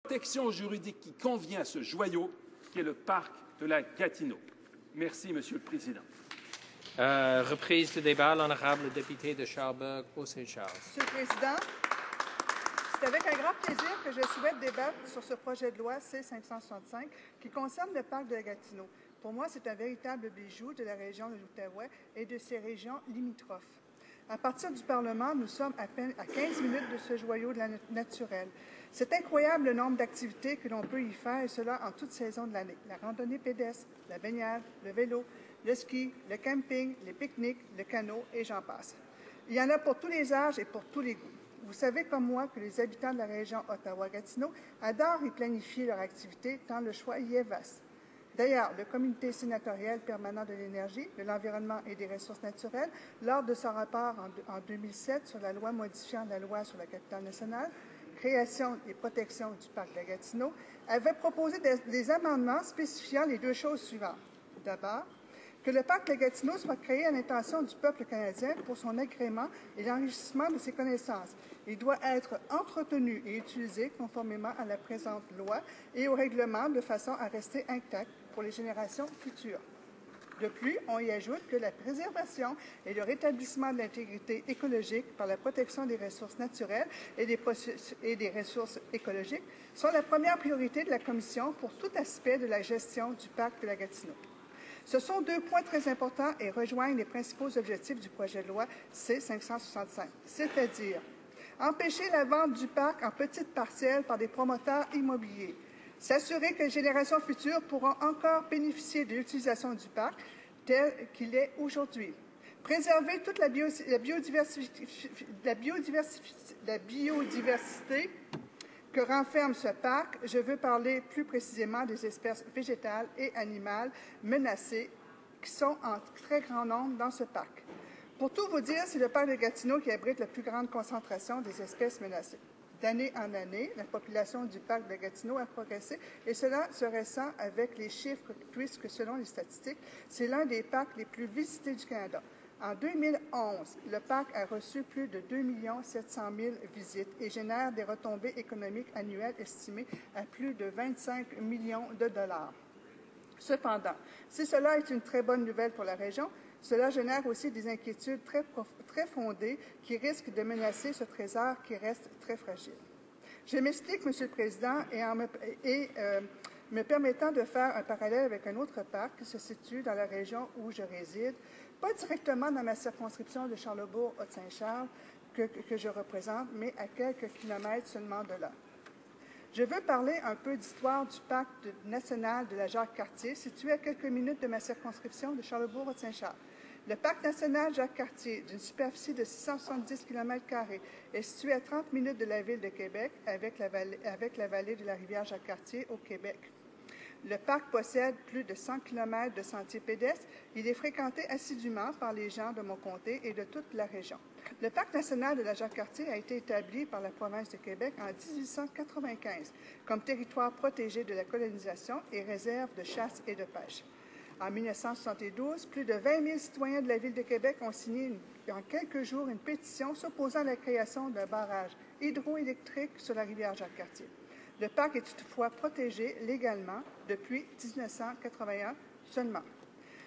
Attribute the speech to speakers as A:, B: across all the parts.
A: protection juridique qui convient à ce joyau qui est le parc de la Gatineau. Merci, Monsieur le Président.
B: Reprise du débat, l'honorable député de Sherbrooke-Beauce-Charles.
C: Monsieur le Président, c'est avec un grand plaisir que je souhaite débattre sur ce projet de loi C-565 qui concerne le parc de la Gatineau. Pour moi, c'est un véritable bijou de la région de l'Outaouais et de ses régions limitrophes. À partir du Parlement, nous sommes à peine à 15 minutes de ce joyau de la naturelle. C'est incroyable le nombre d'activités que l'on peut y faire, et cela en toute saison de l'année. La randonnée pédestre, la baignade, le vélo, le ski, le camping, les pique-niques, le canot, et j'en passe. Il y en a pour tous les âges et pour tous les goûts. Vous savez comme moi que les habitants de la région Ottawa-Gatineau adorent y planifier leur activité tant le choix y est vaste. D'ailleurs, le Comité sénatorial permanent de l'énergie, de l'environnement et des ressources naturelles, lors de son rapport en 2007 sur la loi modifiant la loi sur la capitale nationale, création et protection du parc de la Gatineau, avait proposé des amendements spécifiant les deux choses suivantes. D'abord, que le parc de la Gatineau soit créé à l'intention du peuple canadien pour son agrément et l'enrichissement de ses connaissances. Il doit être entretenu et utilisé conformément à la présente loi et au règlement de façon à rester intact pour les générations futures. De plus, on y ajoute que la préservation et le rétablissement de l'intégrité écologique par la protection des ressources naturelles et des ressources écologiques sont la première priorité de la Commission pour tout aspect de la gestion du parc de la Gatineau. Ce sont deux points très importants et rejoignent les principaux objectifs du projet de loi C-565, c'est-à-dire empêcher la vente du parc en petites parcelles par des promoteurs immobiliers, s'assurer que les générations futures pourront encore bénéficier de l'utilisation du parc tel qu'il est aujourd'hui, préserver toute la biodiversité que renferme ce parc. Je veux parler plus précisément des espèces végétales et animales menacées qui sont en très grand nombre dans ce parc. Pour tout vous dire, c'est le parc de Gatineau qui abrite la plus grande concentration des espèces menacées. D'année en année, la population du parc de Gatineau a progressé et cela se ressent avec les chiffres puisque, selon les statistiques, c'est l'un des parcs les plus visités du Canada. En 2011, le parc a reçu plus de 2 700 000 visites et génère des retombées économiques annuelles estimées à plus de 25 millions de dollars. Cependant, si cela est une très bonne nouvelle pour la région, cela génère aussi des inquiétudes très fondées qui risquent de menacer ce trésor qui reste très fragile. Je m'explique, Monsieur le Président, me permettant de faire un parallèle avec un autre parc qui se situe dans la région où je réside, pas directement dans ma circonscription de Charlebourg-Haute-Saint-Charles que je représente, mais à quelques kilomètres seulement de là. Je veux parler un peu d'histoire du parc national de la Jacques-Cartier, situé à quelques minutes de ma circonscription de Charlebourg-Haute-Saint-Charles. Le parc national Jacques-Cartier, d'une superficie de 670 km², est situé à 30 minutes de la ville de Québec, avec la vallée de la rivière Jacques-Cartier au Québec. Le parc possède plus de 100 km de sentiers pédestres. Il est fréquenté assidûment par les gens de mon comté et de toute la région. Le parc national de la Jacques-Cartier a été établi par la province de Québec en 1895 comme territoire protégé de la colonisation et réserve de chasse et de pêche. En 1972, plus de 20 000 citoyens de la Ville de Québec ont signé en quelques jours une pétition s'opposant à la création d'un barrage hydroélectrique sur la rivière Jacques-Cartier. Le parc est toutefois protégé légalement depuis 1981 seulement.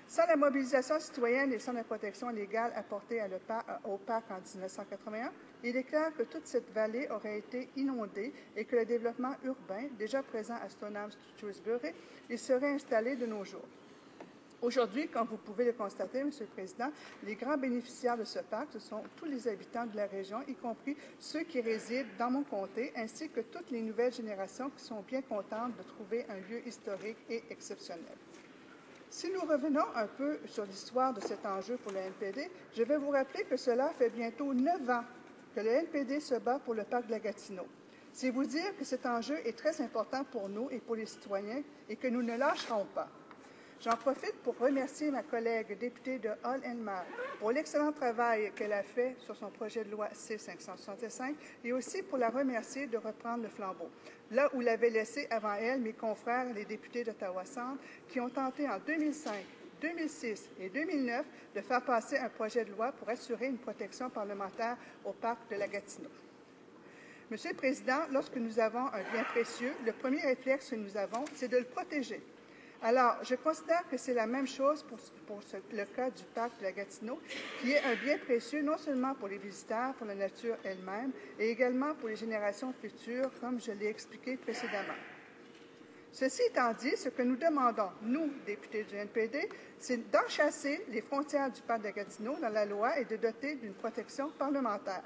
C: Sans la mobilisation citoyenne et sans la protection légale apportée au parc en 1981, il est clair que toute cette vallée aurait été inondée et que le développement urbain, déjà présent à Stoneham-Shrewsbury, y serait installé de nos jours. Aujourd'hui, comme vous pouvez le constater, Monsieur le Président, les grands bénéficiaires de ce parc, ce sont tous les habitants de la région, y compris ceux qui résident dans mon comté, ainsi que toutes les nouvelles générations qui sont bien contentes de trouver un lieu historique et exceptionnel. Si nous revenons un peu sur l'histoire de cet enjeu pour le NPD, je vais vous rappeler que cela fait bientôt 9 ans que le NPD se bat pour le parc de la Gatineau. C'est vous dire que cet enjeu est très important pour nous et pour les citoyens et que nous ne lâcherons pas. J'en profite pour remercier ma collègue députée de Hull-and-Mar pour l'excellent travail qu'elle a fait sur son projet de loi C-565 et aussi pour la remercier de reprendre le flambeau, là où l'avaient laissé avant elle mes confrères, les députés d'Ottawa-Centre, qui ont tenté en 2005, 2006 et 2009 de faire passer un projet de loi pour assurer une protection parlementaire au parc de la Gatineau. Monsieur le Président, lorsque nous avons un bien précieux, le premier réflexe que nous avons, c'est de le protéger. Alors, je considère que c'est la même chose pour le cas du parc de la Gatineau, qui est un bien précieux non seulement pour les visiteurs, pour la nature elle-même, et également pour les générations futures, comme je l'ai expliqué précédemment. Ceci étant dit, ce que nous demandons, nous, députés du NPD, c'est d'enchasser les frontières du parc de Gatineau dans la loi et de doter d'une protection parlementaire.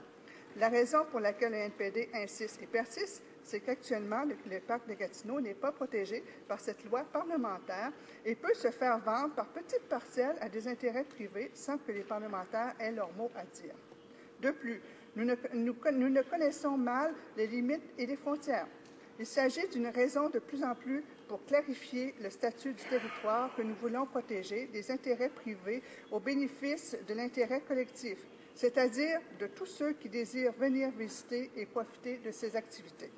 C: La raison pour laquelle le NPD insiste et persiste, c'est qu'actuellement, le parc de Gatineau n'est pas protégé par cette loi parlementaire et peut se faire vendre par petites parcelles à des intérêts privés sans que les parlementaires aient leur mot à dire. De plus, nous ne connaissons mal les limites et les frontières. Il s'agit d'une raison de plus en plus pour clarifier le statut du territoire que nous voulons protéger des intérêts privés au bénéfice de l'intérêt collectif, c'est-à-dire de tous ceux qui désirent venir visiter et profiter de ces activités.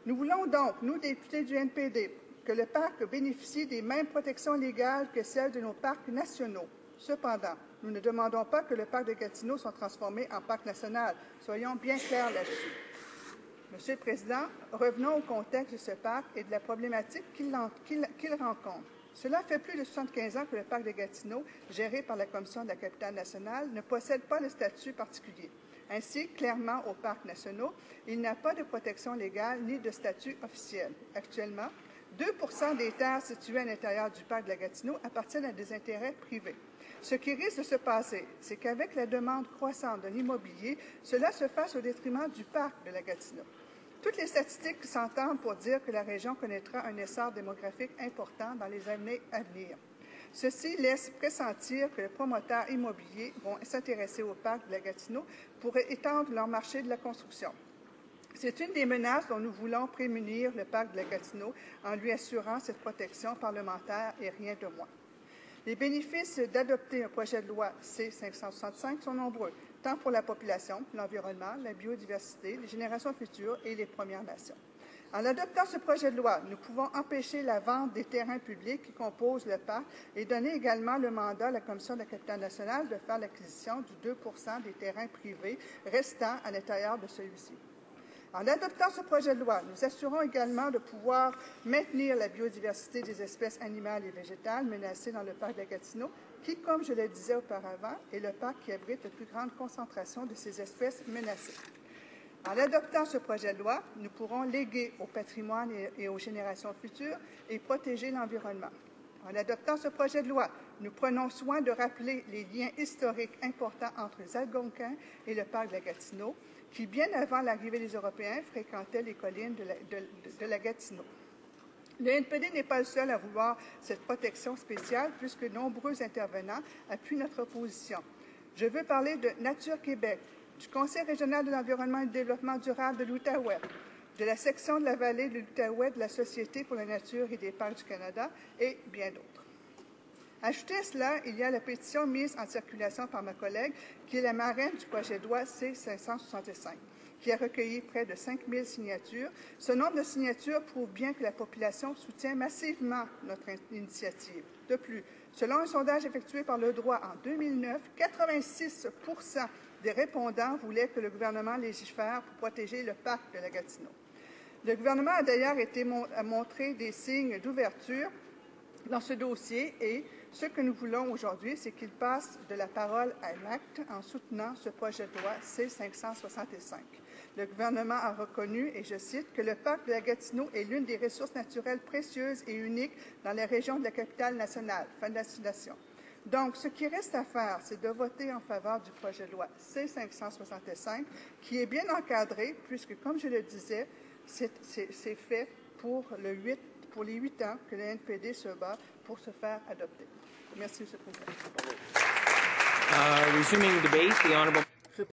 C: Nous voulons donc, nous, députés du NPD, que le parc bénéficie des mêmes protections légales que celles de nos parcs nationaux. Cependant, nous ne demandons pas que le parc de Gatineau soit transformé en parc national. Soyons bien clairs là-dessus. Monsieur le Président, revenons au contexte de ce parc et de la problématique qu'il rencontre. Cela fait plus de 75 ans que le parc de Gatineau, géré par la Commission de la capitale nationale, ne possède pas de statut particulier. Ainsi, clairement, aux parcs nationaux, il n'a pas de protection légale ni de statut officiel. Actuellement, 2 % des terres situées à l'intérieur du parc de la Gatineau appartiennent à des intérêts privés. Ce qui risque de se passer, c'est qu'avec la demande croissante de l'immobilier, cela se fasse au détriment du parc de la Gatineau. Toutes les statistiques s'entendent pour dire que la région connaîtra un essor démographique important dans les années à venir. Ceci laisse pressentir que les promoteurs immobiliers vont s'intéresser au parc de la Gatineau pour étendre leur marché de la construction. C'est une des menaces dont nous voulons prémunir le parc de la Gatineau en lui assurant cette protection parlementaire et rien de moins. Les bénéfices d'adopter un projet de loi C-565 sont nombreux, tant pour la population, l'environnement, la biodiversité, les générations futures et les Premières Nations. En adoptant ce projet de loi, nous pouvons empêcher la vente des terrains publics qui composent le parc et donner également le mandat à la Commission de la capitale nationale de faire l'acquisition du 2 % des terrains privés restants à l'intérieur de celui-ci. En adoptant ce projet de loi, nous assurons également de pouvoir maintenir la biodiversité des espèces animales et végétales menacées dans le parc de la Gatineau, qui, comme je le disais auparavant, est le parc qui abrite la plus grande concentration de ces espèces menacées. En adoptant ce projet de loi, nous pourrons léguer au patrimoine et aux générations futures et protéger l'environnement. En adoptant ce projet de loi, nous prenons soin de rappeler les liens historiques importants entre les Algonquins et le parc de la Gatineau, qui, bien avant l'arrivée des Européens, fréquentaient les collines de la Gatineau. Le NPD n'est pas le seul à vouloir cette protection spéciale, puisque nombreux intervenants appuient notre position. Je veux parler de Nature Québec, du Conseil régional de l'environnement et du développement durable de l'Outaouais, de la section de la vallée de l'Outaouais de la Société pour la nature et des parcs du Canada, et bien d'autres. Ajouté à cela, il y a la pétition mise en circulation par ma collègue, qui est la marraine du projet de loi C-565, qui a recueilli près de 5 000 signatures. Ce nombre de signatures prouve bien que la population soutient massivement notre initiative. De plus, selon un sondage effectué par Le Droit en 2009, 86 % des répondants voulaient que le gouvernement légifère pour protéger le parc de la Gatineau. Le gouvernement a d'ailleurs montré des signes d'ouverture dans ce dossier et ce que nous voulons aujourd'hui, c'est qu'il passe de la parole à l'acte en soutenant ce projet de loi C-565. Le gouvernement a reconnu, et je cite, que le parc de la Gatineau est l'une des ressources naturelles précieuses et uniques dans la région de la capitale nationale. Fin de la citation. Donc, ce qui reste à faire, c'est de voter en faveur du projet de loi C-565, qui est bien encadré, puisque, comme je le disais, c'est fait pour les 8 ans que le NPD se bat pour se faire adopter. Merci, M. le Président.
B: Resuming debate, the Honourable